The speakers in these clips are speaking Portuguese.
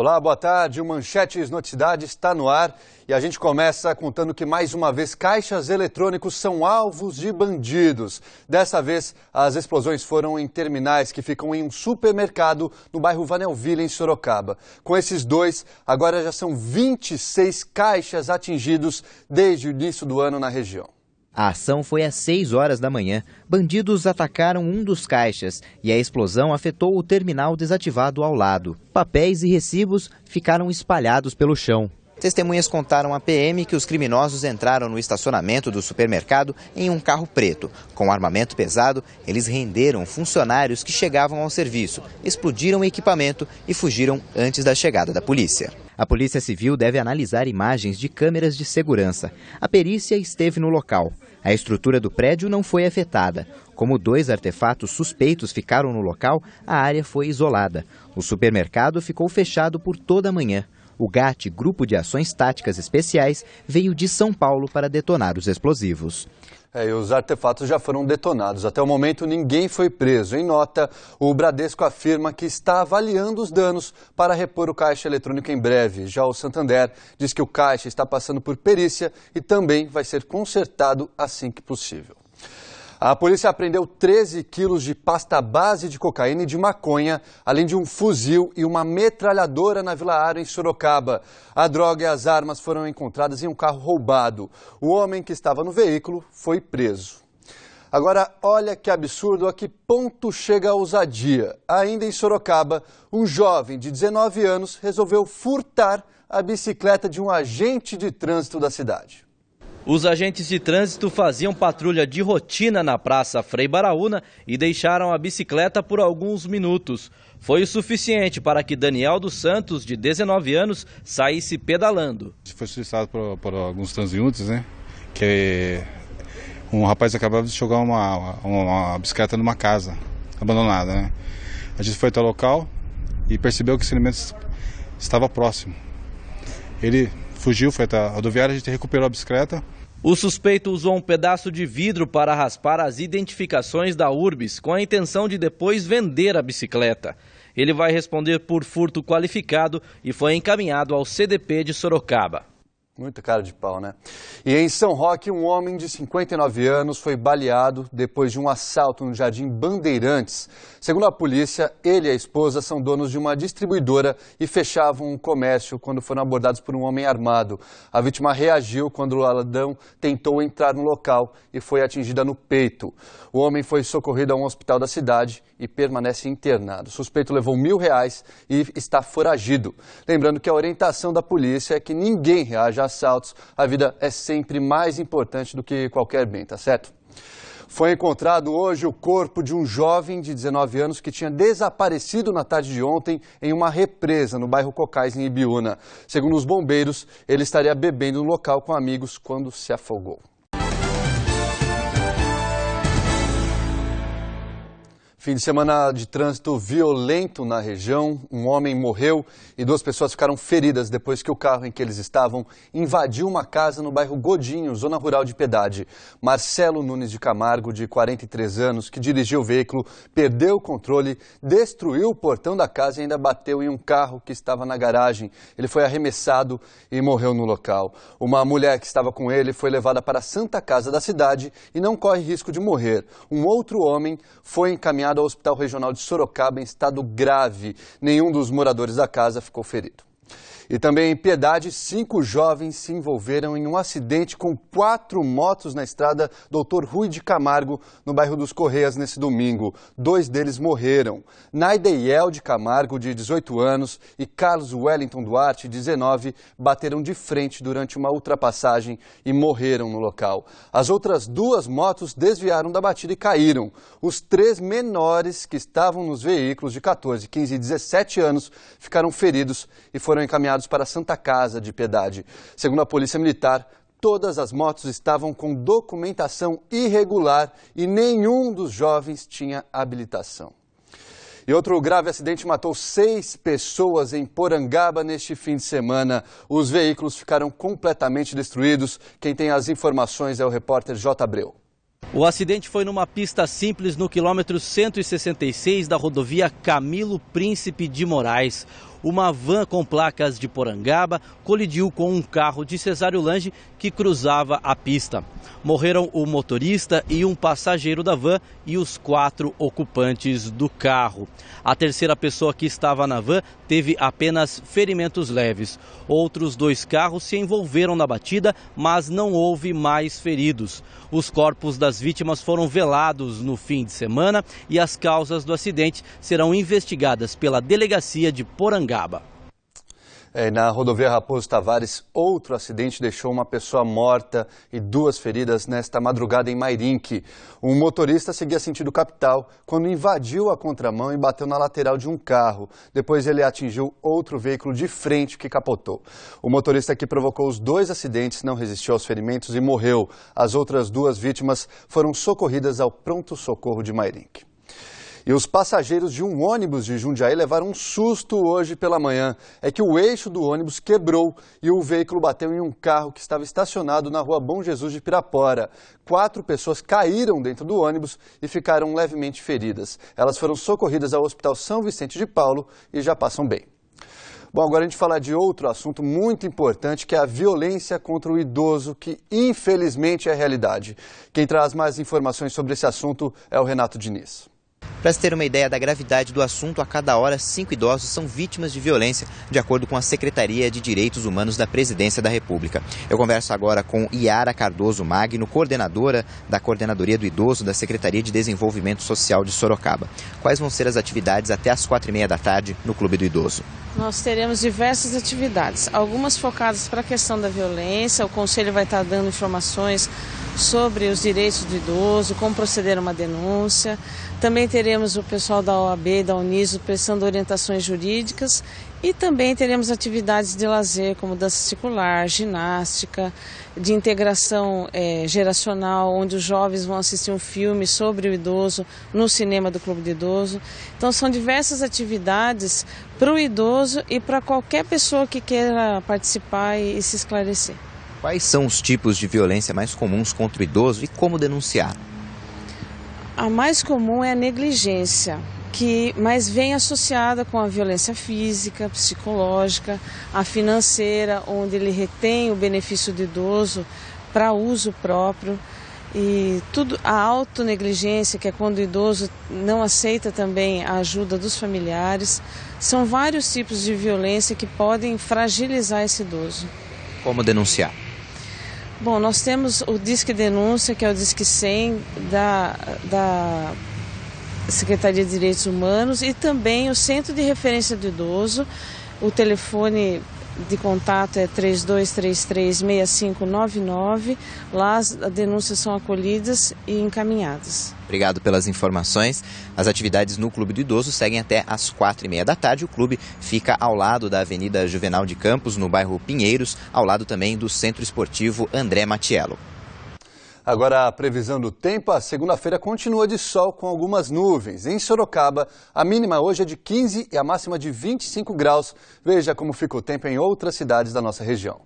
Olá, boa tarde. O Manchetes Noticidade está no ar e a gente começa contando que mais uma vez caixas eletrônicos são alvos de bandidos. Dessa vez, as explosões foram em terminais que ficam em um supermercado no bairro Vanelville, em Sorocaba. Com esses dois, agora já são 26 caixas atingidos desde o início do ano na região. A ação foi às 6 horas da manhã. Bandidos atacaram um dos caixas e a explosão afetou o terminal desativado ao lado. Papéis e recibos ficaram espalhados pelo chão. Testemunhas contaram à PM que os criminosos entraram no estacionamento do supermercado em um carro preto. Com armamento pesado, eles renderam funcionários que chegavam ao serviço, explodiram o equipamento e fugiram antes da chegada da polícia. A Polícia Civil deve analisar imagens de câmeras de segurança. A perícia esteve no local. A estrutura do prédio não foi afetada. Como 2 artefatos suspeitos ficaram no local, a área foi isolada. O supermercado ficou fechado por toda a manhã. O GAT, Grupo de Ações Táticas Especiais, veio de São Paulo para detonar os explosivos. E os artefatos já foram detonados. Até o momento, ninguém foi preso. Em nota, o Bradesco afirma que está avaliando os danos para repor o caixa eletrônico em breve. Já o Santander diz que o caixa está passando por perícia e também vai ser consertado assim que possível. A polícia apreendeu 13 quilos de pasta base de cocaína e de maconha, além de um fuzil e uma metralhadora na Vila Aro, em Sorocaba. A droga e as armas foram encontradas em um carro roubado. O homem que estava no veículo foi preso. Agora, olha que absurdo, a que ponto chega a ousadia. Ainda em Sorocaba, um jovem de 19 anos resolveu furtar a bicicleta de um agente de trânsito da cidade. Os agentes de trânsito faziam patrulha de rotina na Praça Frei Baraúna e deixaram a bicicleta por alguns minutos. Foi o suficiente para que Daniel dos Santos, de 19 anos, saísse pedalando. Foi solicitado por alguns transeuntes, né? Que um rapaz acabava de jogar uma bicicleta numa casa abandonada, né? A gente foi até o local e percebeu que esse elemento estava próximo. Ele fugiu, foi até a rodoviária, a gente recuperou a bicicleta. O suspeito usou um pedaço de vidro para raspar as identificações da Urbis, com a intenção de depois vender a bicicleta. Ele vai responder por furto qualificado e foi encaminhado ao CDP de Sorocaba. Muita cara de pau, né? E em São Roque, um homem de 59 anos foi baleado depois de um assalto no Jardim Bandeirantes. Segundo a polícia, ele e a esposa são donos de uma distribuidora e fechavam um comércio quando foram abordados por um homem armado. A vítima reagiu quando o ladrão tentou entrar no local e foi atingida no peito. O homem foi socorrido a um hospital da cidade e permanece internado. O suspeito levou R$1.000 e está foragido. Lembrando que a orientação da polícia é que ninguém reaja a assaltos. A vida é sempre mais importante do que qualquer bem, tá certo? Foi encontrado hoje o corpo de um jovem de 19 anos que tinha desaparecido na tarde de ontem em uma represa no bairro Cocais, em Ibiúna. Segundo os bombeiros, ele estaria bebendo no local com amigos quando se afogou. Fim de semana de trânsito violento na região. Um homem morreu e 2 pessoas ficaram feridas depois que o carro em que eles estavam invadiu uma casa no bairro Godinho, zona rural de Piedade. Marcelo Nunes de Camargo, de 43 anos, que dirigiu o veículo, perdeu o controle, destruiu o portão da casa e ainda bateu em um carro que estava na garagem. Ele foi arremessado e morreu no local. Uma mulher que estava com ele foi levada para a Santa Casa da cidade e não corre risco de morrer. Um outro homem foi encaminhado ao Hospital Regional de Sorocaba em estado grave. Nenhum dos moradores da casa ficou ferido. E também em Piedade, 5 jovens se envolveram em um acidente com 4 motos na estrada Dr. Rui de Camargo, no bairro dos Correias, nesse domingo. 2 deles morreram. Naideiel de Camargo, de 18 anos, e Carlos Wellington Duarte, de 19, bateram de frente durante uma ultrapassagem e morreram no local. As outras 2 motos desviaram da batida e caíram. Os 3 menores que estavam nos veículos de 14, 15 e 17 anos ficaram feridos e foram encaminhados para a Santa Casa de Piedade. Segundo a Polícia Militar, todas as motos estavam com documentação irregular e nenhum dos jovens tinha habilitação. E outro grave acidente matou 6 pessoas em Porangaba neste fim de semana. Os veículos ficaram completamente destruídos. Quem tem as informações é o repórter J. Abreu. O acidente foi numa pista simples no quilômetro 166 da rodovia Camilo Príncipe de Moraes. uma van com placas de Porangaba colidiu com um carro de Cesário Lange que cruzava a pista. Morreram o motorista e um passageiro da van e os 4 ocupantes do carro. A terceira pessoa que estava na van teve apenas ferimentos leves. Outros 2 carros se envolveram na batida, mas não houve mais feridos. Os corpos das vítimas foram velados no fim de semana e as causas do acidente serão investigadas pela delegacia de Porangaba. Na rodovia Raposo Tavares, outro acidente deixou uma pessoa morta e 2 feridas nesta madrugada em Mairinque. Um motorista seguia sentido capital quando invadiu a contramão e bateu na lateral de um carro. Depois ele atingiu outro veículo de frente que capotou. O motorista que provocou os 2 acidentes não resistiu aos ferimentos e morreu. As outras 2 vítimas foram socorridas ao pronto-socorro de Mairinque. E os passageiros de um ônibus de Jundiaí levaram um susto hoje pela manhã. É que o eixo do ônibus quebrou e o veículo bateu em um carro que estava estacionado na rua Bom Jesus de Pirapora. 4 pessoas caíram dentro do ônibus e ficaram levemente feridas. Elas foram socorridas ao Hospital São Vicente de Paulo e já passam bem. Bom, agora a gente fala de outro assunto muito importante, que é a violência contra o idoso, que infelizmente é realidade. Quem traz mais informações sobre esse assunto é o Renato Diniz. Para se ter uma ideia da gravidade do assunto, a cada hora 5 idosos são vítimas de violência, de acordo com a Secretaria de Direitos Humanos da Presidência da República. Eu converso agora com Iara Cardoso Magno, coordenadora da Coordenadoria do Idoso da Secretaria de Desenvolvimento Social de Sorocaba. Quais vão ser as atividades até às 4h30 da tarde no Clube do Idoso? Nós teremos diversas atividades, algumas focadas para a questão da violência. O Conselho vai estar dando informações sobre os direitos do idoso, como proceder a uma denúncia. Também teremos o pessoal da OAB e da Uniso prestando orientações jurídicas e também teremos atividades de lazer como dança circular, ginástica, de integração geracional, onde os jovens vão assistir um filme sobre o idoso no cinema do Clube do Idoso. Então são diversas atividades para o idoso e para qualquer pessoa que queira participar e se esclarecer. Quais são os tipos de violência mais comuns contra o idoso e como denunciar? A mais comum é a negligência, mas vem associada com a violência física, psicológica, a financeira, onde ele retém o benefício do idoso para uso próprio. E tudo, a autonegligência, que é quando o idoso não aceita também a ajuda dos familiares. São vários tipos de violência que podem fragilizar esse idoso. Como denunciar? Bom, nós temos o Disque Denúncia, que é o Disque 100 da Secretaria de Direitos Humanos, e também o Centro de Referência do Idoso. O telefone de contato é 3233-6599. Lá as denúncias são acolhidas e encaminhadas. Obrigado pelas informações. As atividades no Clube do Idoso seguem até às 4h30 da tarde. O clube fica ao lado da Avenida Juvenal de Campos, no bairro Pinheiros, ao lado também do Centro Esportivo André Matiello. Agora a previsão do tempo, a segunda-feira continua de sol com algumas nuvens. Em Sorocaba, a mínima hoje é de 15 e a máxima de 25 graus. Veja como fica o tempo em outras cidades da nossa região.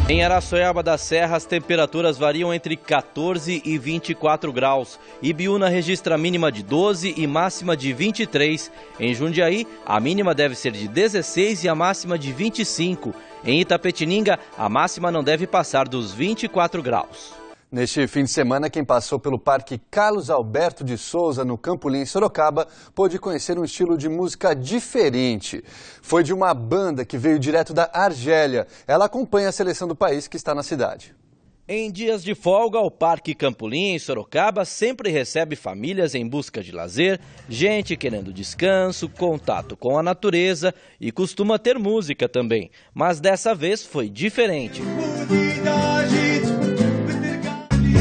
Em Araçoiaba da Serra, as temperaturas variam entre 14 e 24 graus. Ibiúna registra a mínima de 12 e máxima de 23. Em Jundiaí, a mínima deve ser de 16 e a máxima de 25. Em Itapetininga, a máxima não deve passar dos 24 graus. Neste fim de semana, quem passou pelo Parque Carlos Alberto de Souza, no Campolim, em Sorocaba, pôde conhecer um estilo de música diferente. Foi de uma banda que veio direto da Argélia. Ela acompanha a seleção do país que está na cidade. Em dias de folga, o Parque Campolim, em Sorocaba, sempre recebe famílias em busca de lazer, gente querendo descanso, contato com a natureza e costuma ter música também. Mas dessa vez foi diferente.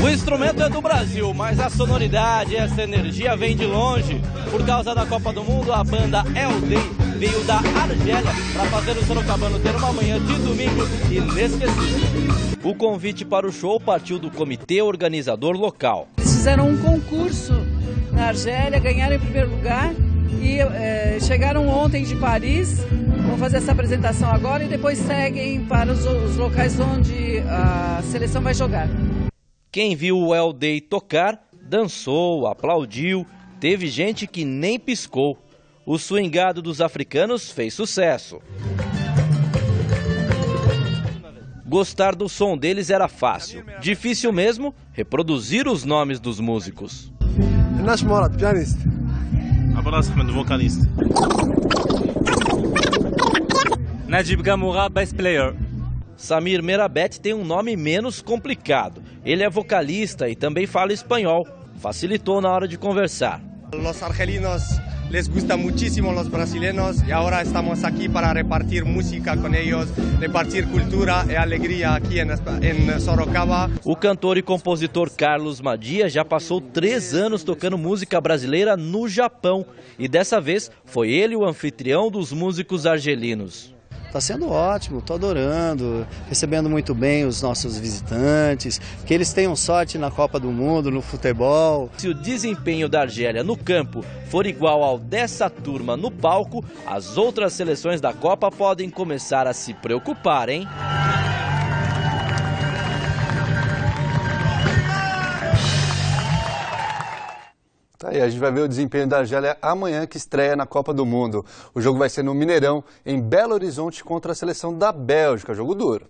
O instrumento é do Brasil, mas a sonoridade, essa energia vem de longe. Por causa da Copa do Mundo, a banda El Day veio da Argélia para fazer o sorocabano ter uma manhã de domingo inesquecível. O convite para o show partiu do comitê organizador local. Eles fizeram um concurso na Argélia, ganharam em primeiro lugar e chegaram ontem de Paris. Vão fazer essa apresentação agora e depois seguem para os locais onde a seleção vai jogar. Quem viu o El Day tocar, dançou, aplaudiu teve gente que nem piscou. O swingado dos africanos fez sucesso. Gostar do som deles era fácil. Difícil mesmo, reproduzir os nomes dos músicos. Nash Morat, pianista. Abbas Ahmed, vocalista. Najib Gamoura, bass player. Samir Merabet tem um nome menos complicado. Ele é vocalista e também fala espanhol. Facilitou na hora de conversar. Los argelinos les gusta muchísimo los brasileños y ahora estamos aquí para repartir música con ellos, repartir cultura e alegria aqui em Sorocaba. O cantor e compositor Carlos Madia já passou 3 anos tocando música brasileira no Japão. E dessa vez foi ele o anfitrião dos músicos argelinos. Está sendo ótimo, estou adorando, recebendo muito bem os nossos visitantes, que eles tenham sorte na Copa do Mundo, no futebol. Se o desempenho da Argélia no campo for igual ao dessa turma no palco, as outras seleções da Copa podem começar a se preocupar, hein? Tá aí, a gente vai ver o desempenho da Argélia amanhã, que estreia na Copa do Mundo. O jogo vai ser no Mineirão, em Belo Horizonte, contra a seleção da Bélgica. Jogo duro.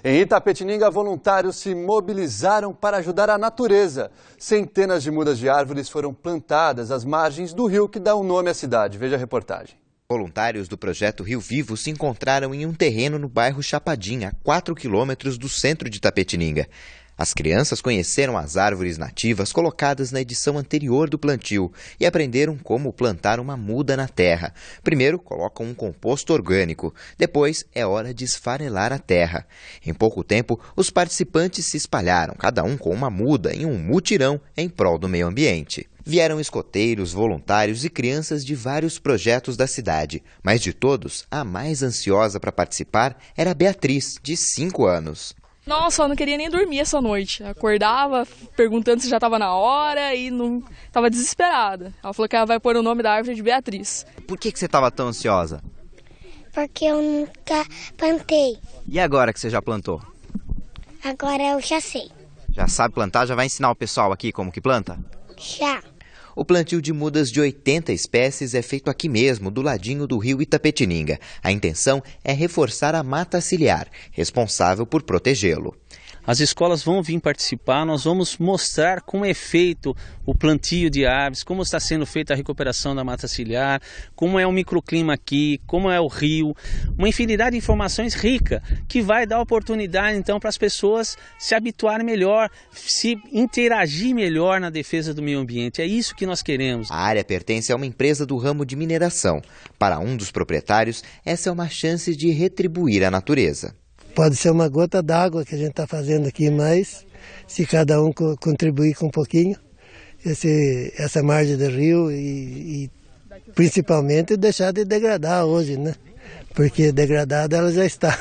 Em Itapetininga, voluntários se mobilizaram para ajudar a natureza. Centenas de mudas de árvores foram plantadas às margens do rio que dá o nome à cidade. Veja a reportagem. Voluntários do projeto Rio Vivo se encontraram em um terreno no bairro Chapadinha, a 4 quilômetros do centro de Itapetininga. As crianças conheceram as árvores nativas colocadas na edição anterior do plantio e aprenderam como plantar uma muda na terra. Primeiro, colocam um composto orgânico. Depois, é hora de esfarelar a terra. Em pouco tempo, os participantes se espalharam, cada um com uma muda, em um mutirão em prol do meio ambiente. Vieram escoteiros, voluntários e crianças de vários projetos da cidade. Mas de todos, a mais ansiosa para participar era a Beatriz, de 5 anos. Nossa, eu não queria nem dormir essa noite. Acordava perguntando se já estava na hora e não estava desesperada. Ela falou que ela vai pôr o nome da árvore de Beatriz. Por que você estava tão ansiosa? Porque eu nunca plantei. E agora que você já plantou? Agora eu já sei. Já sabe plantar? Já vai ensinar o pessoal aqui como que planta? Já. O plantio de mudas de 80 espécies é feito aqui mesmo, do ladinho do rio Itapetininga. A intenção é reforçar a mata ciliar, responsável por protegê-lo. As escolas vão vir participar, nós vamos mostrar como é feito o plantio de árvores, como está sendo feita a recuperação da mata ciliar, como é o microclima aqui, como é o rio, uma infinidade de informações ricas que vai dar oportunidade então para as pessoas se habituarem melhor, se interagir melhor na defesa do meio ambiente. É isso que nós queremos. A área pertence a uma empresa do ramo de mineração. Para um dos proprietários, essa é uma chance de retribuir a natureza. Pode ser uma gota d'água que a gente está fazendo aqui, mas se cada um contribuir com um pouquinho, essa margem do rio e principalmente deixar de degradar hoje, né? Porque degradada ela já está.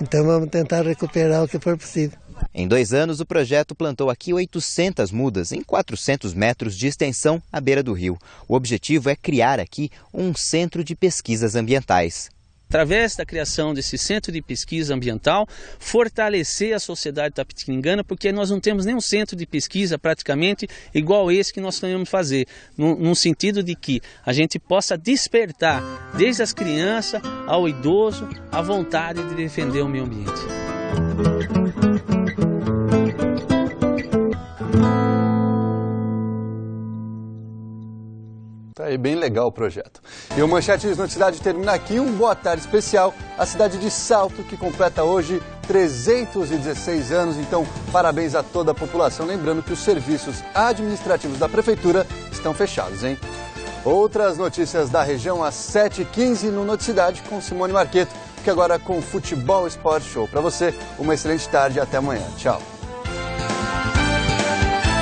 Então vamos tentar recuperar o que for possível. Em 2 anos, o projeto plantou aqui 800 mudas em 400 metros de extensão à beira do rio. O objetivo é criar aqui um centro de pesquisas ambientais. Através da criação desse centro de pesquisa ambiental, fortalecer a sociedade tapetiningana, porque nós não temos nenhum centro de pesquisa praticamente igual esse que nós queremos fazer, num sentido de que a gente possa despertar, desde as crianças ao idoso, a vontade de defender o meio ambiente. Tá aí, bem legal o projeto. E o Manchetes Notícias termina aqui. Um boa tarde especial à cidade de Salto, que completa hoje 316 anos. Então, parabéns a toda a população. Lembrando que os serviços administrativos da Prefeitura estão fechados, hein? Outras notícias da região às 7h15 no Noticidade com Simone Marqueto, que agora com Futebol Esporte Show. Para você, uma excelente tarde e até amanhã. Tchau.